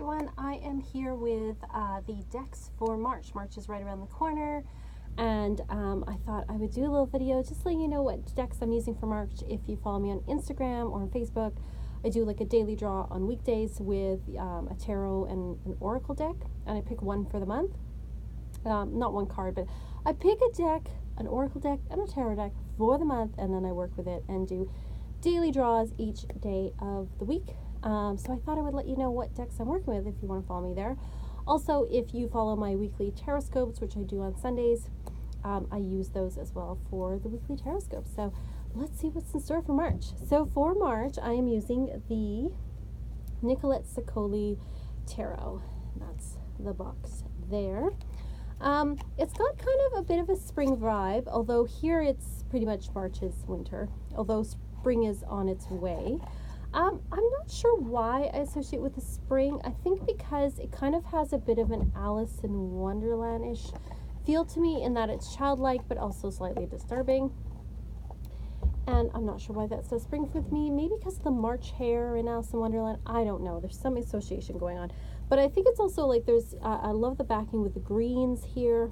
everyone. I am here with the decks for March. March is right around the corner, and I thought I would do a little video just letting you know what decks I'm using for March. If you follow me on Instagram or on Facebook, I do like a daily draw on weekdays with a tarot and an oracle deck, and I pick one for the month. Not one card, but I pick a deck, an oracle deck, and a tarot deck for the month, and then I work with it and do daily draws each day of the week. So I thought I would let you know what decks I'm working with if you want to follow me there. Also, if you follow my weekly tarot scopes, which I do on Sundays, I use those as well for the weekly tarot scopes. So let's see what's in store for March. So for March, I am using the Nicolette Sicoli Tarot. That's the box there. It's got kind of a bit of a spring vibe, although here it's pretty much March is winter, although spring is on its way. I'm not sure why I associate with the spring. I think because it kind of has a bit of an Alice in Wonderland-ish feel to me, in that it's childlike but also slightly disturbing. And I'm not sure why that says spring with me. Maybe because of the March hare in Alice in Wonderland. I don't know. There's some association going on. But I think it's also like there's, I love the backing with the greens here.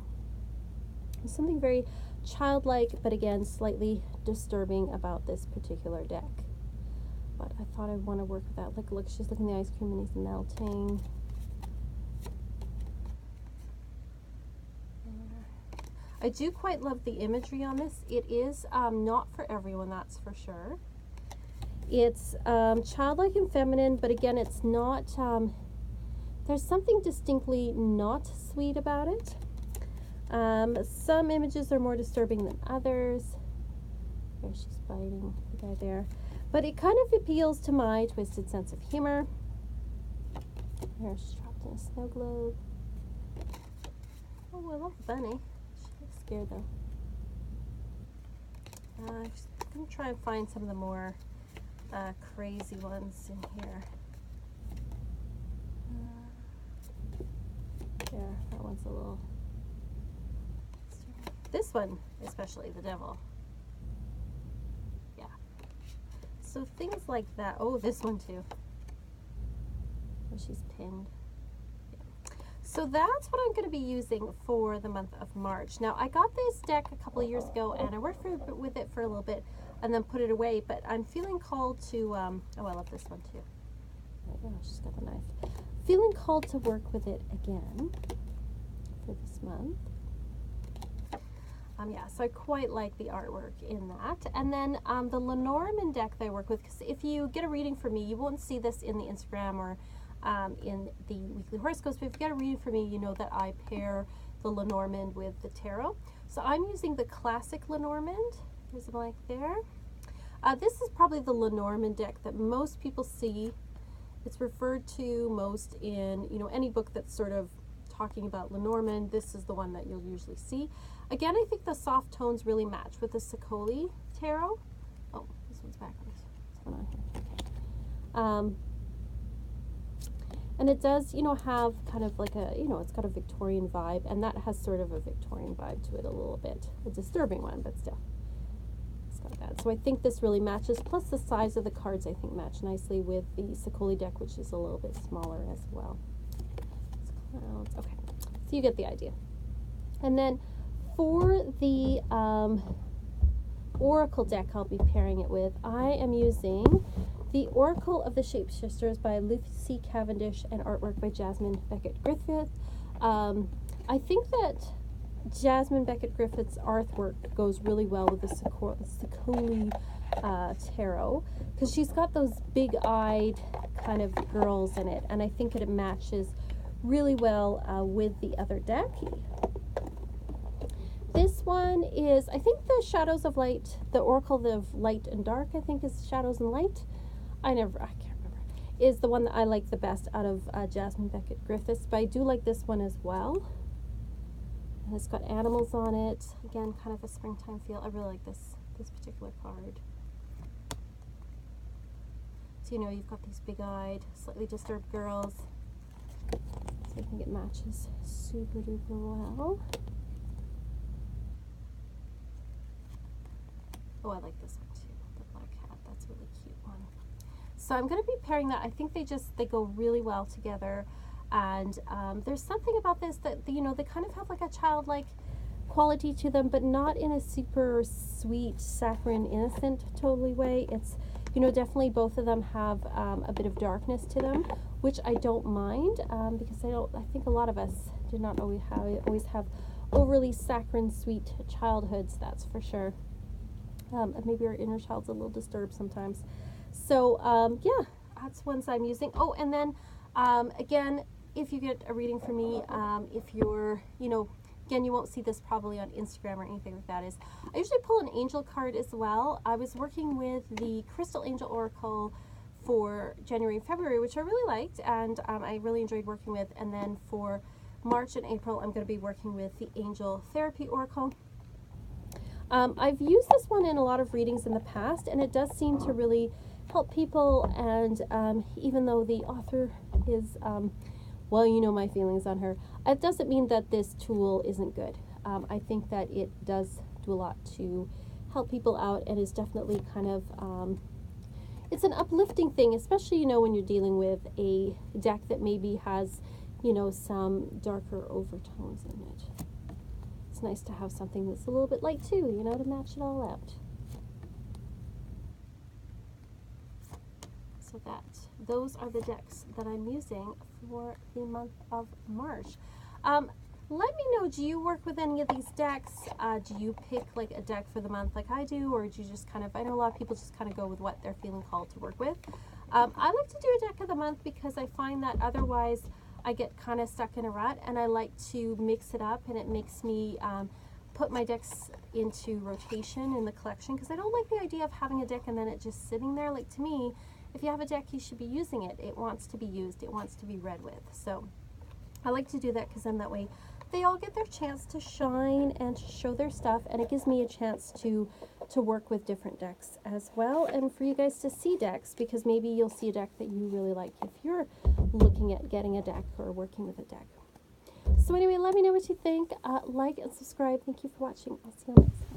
There's something very childlike, but again, slightly disturbing about this particular deck. But I thought I'd want to work with that. Look, she's looking at the ice cream and he's melting. I do quite love the imagery on this. It is not for everyone, that's for sure. It's childlike and feminine, but again, it's not, there's something distinctly not sweet about it. Some images are more disturbing than others. There, she's biting the guy there. But it kind of appeals to my twisted sense of humor. There, she's trapped in a snow globe. Oh, I love the bunny. She looks scared though. I'm just going to try and find some of the more crazy ones in here. There, that one's a little... This one, especially, the devil. So things like that. Oh, this one too. Oh, she's pinned. Yeah. So that's what I'm going to be using for the month of March. Now, I got this deck a couple of years ago, and I worked with it for a little bit, and then put it away. But I'm feeling called to. Oh, I love this one too. Oh, she's got the knife. Feeling called to work with it again for this month. Yeah, so I quite like the artwork in that. And then the Lenormand deck that I work with, because if you get a reading from me, you won't see this in the Instagram or in the weekly horoscopes, but if you get a reading from me, you know that I pair the Lenormand with the tarot. So I'm using the classic Lenormand. There's a blank there. This is probably the Lenormand deck that most people see. It's referred to most in, you know, any book that's sort of talking about Lenormand. This is the one that you'll usually see. Again, I think the soft tones really match with the Sicoli tarot. Oh, this one's backwards. What's going on here? And it does, you know, have kind of like a, you know, it's got a Victorian vibe, and that has sort of a Victorian vibe to it a little bit. A disturbing one, but still. It's got that. So I think this really matches, plus the size of the cards I think match nicely with the Sicoli deck, which is a little bit smaller as well. It's clouds. Okay, so you get the idea. And then for the Oracle deck I'll be pairing it with, I am using the Oracle of the Shapeshifters by Lucy Cavendish and artwork by Jasmine Beckett Griffith. I think that Jasmine Beckett Griffith's artwork goes really well with the Sicoli tarot, because she's got those big-eyed kind of girls in it, and I think it matches really well with the other deck. This one is, I think, the Shadows of Light, the Oracle of Light and Dark, I think is Shadows and Light. I can't remember. Is the one that I like the best out of Jasmine Beckett Griffiths, but I do like this one as well. And it's got animals on it. Again, kind of a springtime feel. I really like this particular card. So, you know, you've got these big-eyed, slightly disturbed girls. So I think it matches super duper well. Oh, I like this one too, the black hat. That's a really cute one. So I'm going to be pairing that. I think they go really well together. And there's something about this that, you know, they kind of have like a childlike quality to them, but not in a super sweet, saccharine, innocent totally way. It's, you know, definitely both of them have a bit of darkness to them, which I don't mind, because I think a lot of us do not always have overly saccharine sweet childhoods, that's for sure. And maybe our inner child's a little disturbed sometimes. So yeah, that's ones I'm using. Oh, and then again, if you get a reading from me, if you're, you know, again, you won't see this probably on Instagram or anything like that, is I usually pull an angel card as well. I was working with the Crystal Angel Oracle for January and February, which I really liked, and I really enjoyed working with. And then for March and April, I'm going to be working with the Angel Therapy Oracle. I've used this one in a lot of readings in the past, and it does seem to really help people. And even though the author is, well, you know my feelings on her, it doesn't mean that this tool isn't good. I think that it does do a lot to help people out, and is definitely kind of, it's an uplifting thing, especially, you know, when you're dealing with a deck that maybe has, you know, some darker overtones in it. It's nice to have something that's a little bit light too, you know, to match it all out. So those are the decks that I'm using for the month of March. Let me know, do you work with any of these decks? Do you pick like a deck for the month like I do, or do you just kind of, I know a lot of people just kind of go with what they're feeling called to work with. I like to do a deck of the month because I find that otherwise I get kind of stuck in a rut, and I like to mix it up, and it makes me put my decks into rotation in the collection, because I don't like the idea of having a deck and then it just sitting there. Like, to me, if you have a deck, you should be using it. It wants to be used. It wants to be read with. So I like to do that, because then that way they all get their chance to shine and to show their stuff, and it gives me a chance to work with different decks as well, and for you guys to see decks, because maybe you'll see a deck that you really like if you're looking at getting a deck or working with a deck. So anyway, let me know what you think. Like and subscribe. Thank you for watching. I'll see you next time.